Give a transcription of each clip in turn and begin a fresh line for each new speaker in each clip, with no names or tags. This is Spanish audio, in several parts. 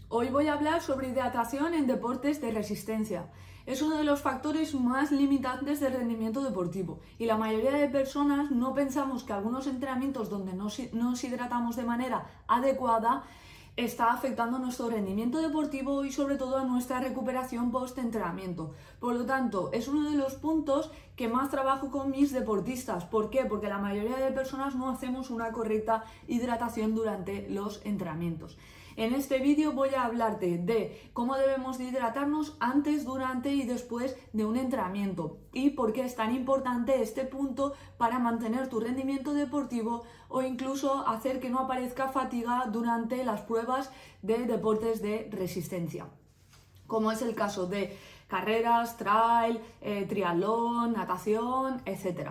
Hoy voy a hablar sobre hidratación en deportes de resistencia. Es uno de los factores más limitantes del rendimiento deportivo y la mayoría de personas no pensamos que algunos entrenamientos donde nos hidratamos de manera adecuada está afectando nuestro rendimiento deportivo y sobre todo a nuestra recuperación post-entrenamiento. Por lo tanto, es uno de los puntos que más trabajo con mis deportistas. ¿Por qué? Porque la mayoría de personas no hacemos una correcta hidratación durante los entrenamientos. En este vídeo voy a hablarte de cómo debemos de hidratarnos antes, durante y después de un entrenamiento y por qué es tan importante este punto para mantener tu rendimiento deportivo o incluso hacer que no aparezca fatiga durante las pruebas de deportes de resistencia, como es el caso de carreras, trail, triatlón, natación, etc.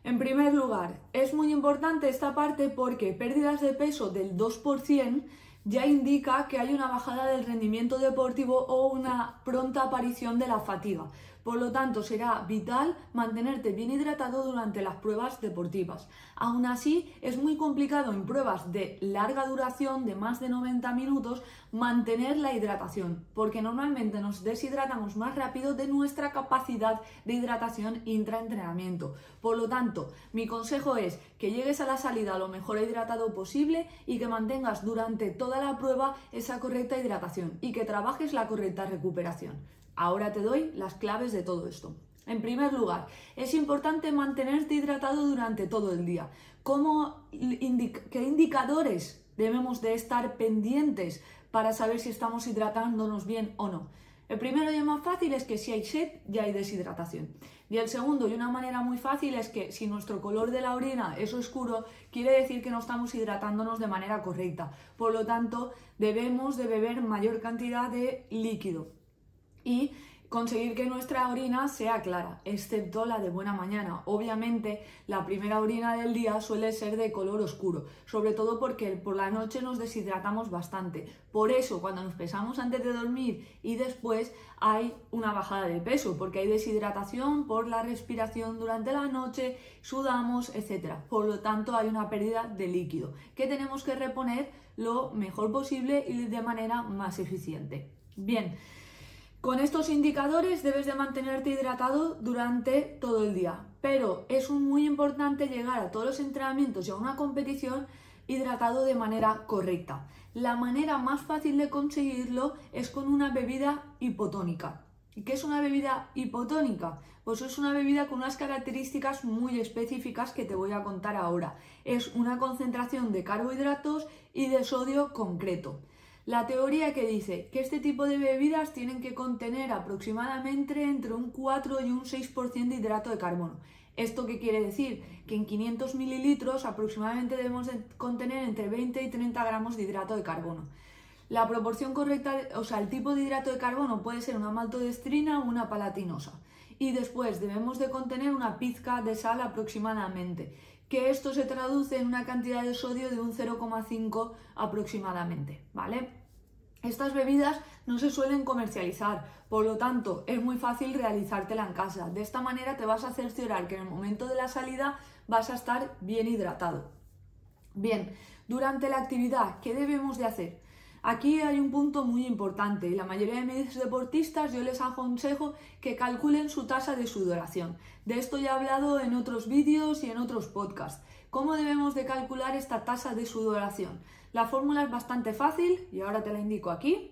En primer lugar, es muy importante esta parte porque pérdidas de peso del 2% ya indica que hay una bajada del rendimiento deportivo o una pronta aparición de la fatiga. Por lo tanto, será vital mantenerte bien hidratado durante las pruebas deportivas. Aún así, es muy complicado en pruebas de larga duración, de más de 90 minutos, mantener la hidratación, porque normalmente nos deshidratamos más rápido de nuestra capacidad de hidratación intraentrenamiento. Por lo tanto, mi consejo es que llegues a la salida lo mejor hidratado posible y que mantengas durante toda la prueba esa correcta hidratación y que trabajes la correcta recuperación. Ahora te doy las claves de todo esto. En primer lugar, es importante mantenerte hidratado durante todo el día. ¿Qué indicadores debemos de estar pendientes para saber si estamos hidratándonos bien o no? El primero y el más fácil es que si hay sed, ya hay deshidratación. Y el segundo, y una manera muy fácil, es que si nuestro color de la orina es oscuro, quiere decir que no estamos hidratándonos de manera correcta. Por lo tanto, debemos de beber mayor cantidad de líquido y conseguir que nuestra orina sea clara, excepto la de buena mañana. Obviamente, la primera orina del día suele ser de color oscuro, sobre todo porque por la noche nos deshidratamos bastante. Por eso, cuando nos pesamos antes de dormir y después, hay una bajada de peso, porque hay deshidratación por la respiración durante la noche, sudamos, etc. Por lo tanto, hay una pérdida de líquido, que tenemos que reponer lo mejor posible y de manera más eficiente. Bien. Con estos indicadores debes de mantenerte hidratado durante todo el día, pero es muy importante llegar a todos los entrenamientos y a una competición hidratado de manera correcta. La manera más fácil de conseguirlo es con una bebida hipotónica. ¿Y qué es una bebida hipotónica? Pues es una bebida con unas características muy específicas que te voy a contar ahora. Es una concentración de carbohidratos y de sodio concreto. La teoría que dice que este tipo de bebidas tienen que contener aproximadamente entre un 4 y un 6% de hidrato de carbono. ¿Esto qué quiere decir? Que en 500 mililitros aproximadamente debemos de contener entre 20 y 30 gramos de hidrato de carbono. La proporción correcta, el tipo de hidrato de carbono puede ser una maltodextrina o una palatinosa. Y después debemos de contener una pizca de sal aproximadamente, que esto se traduce en una cantidad de sodio de un 0,5 aproximadamente, ¿vale? Estas bebidas no se suelen comercializar, por lo tanto es muy fácil realizártela en casa. De esta manera te vas a cerciorar que en el momento de la salida vas a estar bien hidratado. Bien, durante la actividad, ¿qué debemos de hacer? Aquí hay un punto muy importante y la mayoría de mis deportistas yo les aconsejo que calculen su tasa de sudoración. De esto ya he hablado en otros vídeos y en otros podcasts. ¿Cómo debemos de calcular esta tasa de sudoración? La fórmula es bastante fácil y ahora te la indico aquí.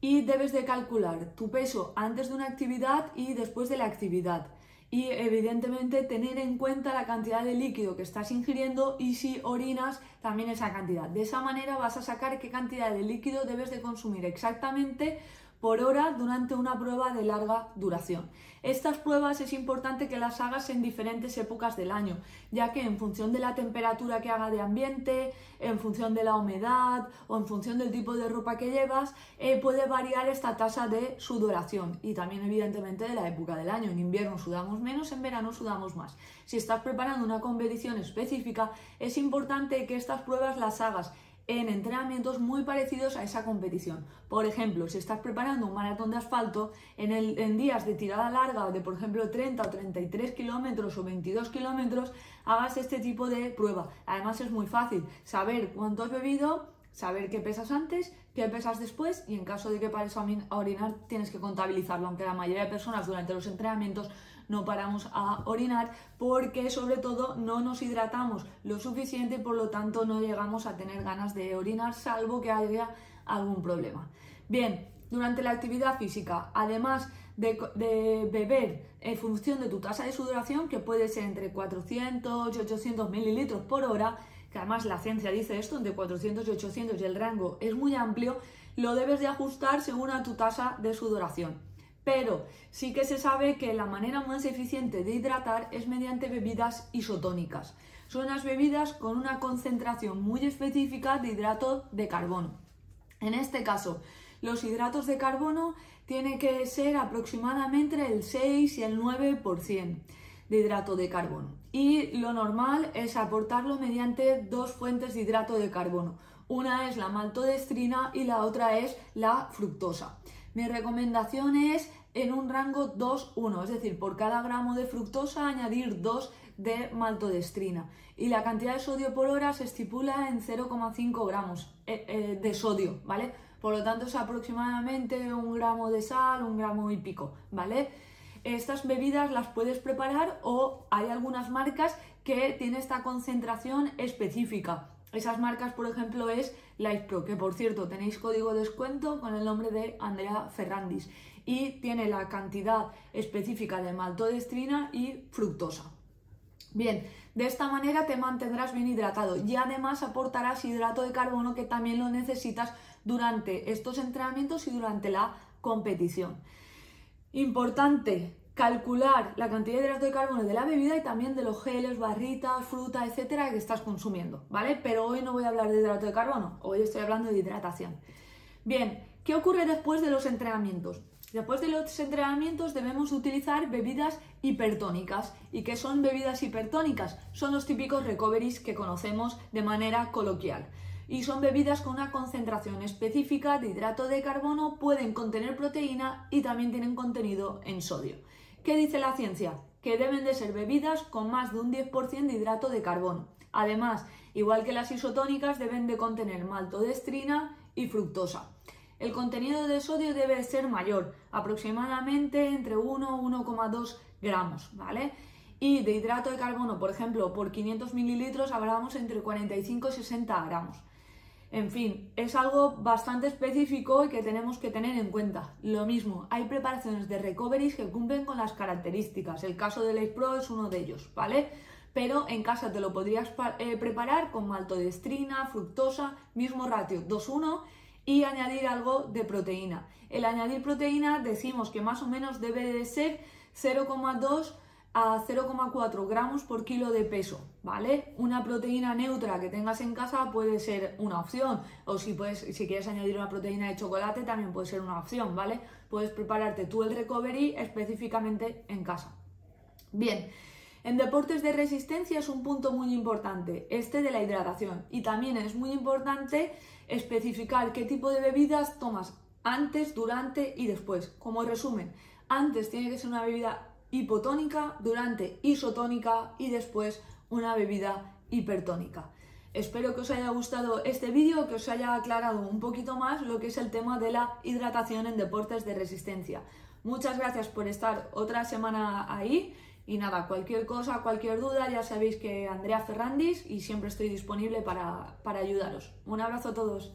Y debes de calcular tu peso antes de una actividad y después de la actividad. Y evidentemente tener en cuenta la cantidad de líquido que estás ingiriendo y si orinas también esa cantidad. De esa manera vas a sacar qué cantidad de líquido debes de consumir exactamente por hora durante una prueba de larga duración. Estas pruebas es importante que las hagas en diferentes épocas del año, ya que en función de la temperatura que haga de ambiente, en función de la humedad o en función del tipo de ropa que llevas, puede variar esta tasa de sudoración y también evidentemente de la época del año. En invierno sudamos menos, en verano sudamos más. Si estás preparando una competición específica, es importante que estas pruebas las hagas en entrenamientos muy parecidos a esa competición. Por ejemplo, si estás preparando un maratón de asfalto, en días de tirada larga de, por ejemplo, 30 o 33 kilómetros o 22 kilómetros, hagas este tipo de prueba. Además es muy fácil saber cuánto has bebido, saber qué pesas antes, qué pesas después y en caso de que pares a orinar tienes que contabilizarlo, aunque la mayoría de personas durante los entrenamientos no paramos a orinar porque sobre todo no nos hidratamos lo suficiente y por lo tanto no llegamos a tener ganas de orinar salvo que haya algún problema. Bien, durante la actividad física, además de beber en función de tu tasa de sudoración, que puede ser entre 400 y 800 mililitros por hora, que además la ciencia dice esto, entre 400 y 800 y el rango es muy amplio, lo debes de ajustar según a tu tasa de sudoración. Pero sí que se sabe que la manera más eficiente de hidratar es mediante bebidas isotónicas. Son unas bebidas con una concentración muy específica de hidrato de carbono. En este caso, los hidratos de carbono tienen que ser aproximadamente el 6 y el 9% de hidrato de carbono. Y lo normal es aportarlo mediante dos fuentes de hidrato de carbono. Una es la maltodextrina y la otra es la fructosa. Mi recomendación es en un rango 2-1, es decir, por cada gramo de fructosa añadir 2 de maltodextrina. Y la cantidad de sodio por hora se estipula en 0,5 gramos de sodio, ¿vale? Por lo tanto es aproximadamente 1 gramo de sal, 1 gramo y pico, ¿vale? Estas bebidas las puedes preparar o hay algunas marcas que tienen esta concentración específica. Esas marcas, por ejemplo, es LifePro, que por cierto tenéis código de descuento con el nombre de Andrea Ferrandis y tiene la cantidad específica de maltodextrina y fructosa. Bien, de esta manera te mantendrás bien hidratado y además aportarás hidrato de carbono que también lo necesitas durante estos entrenamientos y durante la competición. Importante, calcular la cantidad de hidrato de carbono de la bebida y también de los geles, barritas, fruta, etcétera, que estás consumiendo, ¿vale? Pero hoy no voy a hablar de hidrato de carbono, hoy estoy hablando de hidratación. Bien, ¿qué ocurre después de los entrenamientos? Después de los entrenamientos debemos utilizar bebidas hipertónicas. ¿Y qué son bebidas hipertónicas? Son los típicos recoveries que conocemos de manera coloquial. Y son bebidas con una concentración específica de hidrato de carbono, pueden contener proteína y también tienen contenido en sodio. ¿Qué dice la ciencia? Que deben de ser bebidas con más de un 10% de hidrato de carbono. Además, igual que las isotónicas, deben de contener maltodextrina y fructosa. El contenido de sodio debe ser mayor, aproximadamente entre 1 y 1,2 gramos, ¿vale? Y de hidrato de carbono, por ejemplo, por 500 mililitros hablamos entre 45 y 60 gramos. En fin, es algo bastante específico y que tenemos que tener en cuenta. Lo mismo, hay preparaciones de recoveries que cumplen con las características. El caso de LifePro es uno de ellos, ¿vale? Pero en casa te lo podrías preparar con maltodextrina, fructosa, mismo ratio 2:1 y añadir algo de proteína. El añadir proteína decimos que más o menos debe de ser 0,2 a 0,4 gramos por kilo de peso, ¿vale? Una proteína neutra que tengas en casa puede ser una opción, o si quieres añadir una proteína de chocolate también puede ser una opción, ¿vale? Puedes prepararte tú el recovery específicamente en casa. Bien, en deportes de resistencia es un punto muy importante, este de la hidratación, y también es muy importante especificar qué tipo de bebidas tomas antes, durante y después. Como resumen, antes tiene que ser una bebida hipotónica, durante isotónica y después una bebida hipertónica. Espero que os haya gustado este vídeo, que os haya aclarado un poquito más lo que es el tema de la hidratación en deportes de resistencia. Muchas gracias por estar otra semana ahí y nada, cualquier cosa, cualquier duda, ya sabéis que Andrea Ferrandis y siempre estoy disponible para ayudaros. Un abrazo a todos.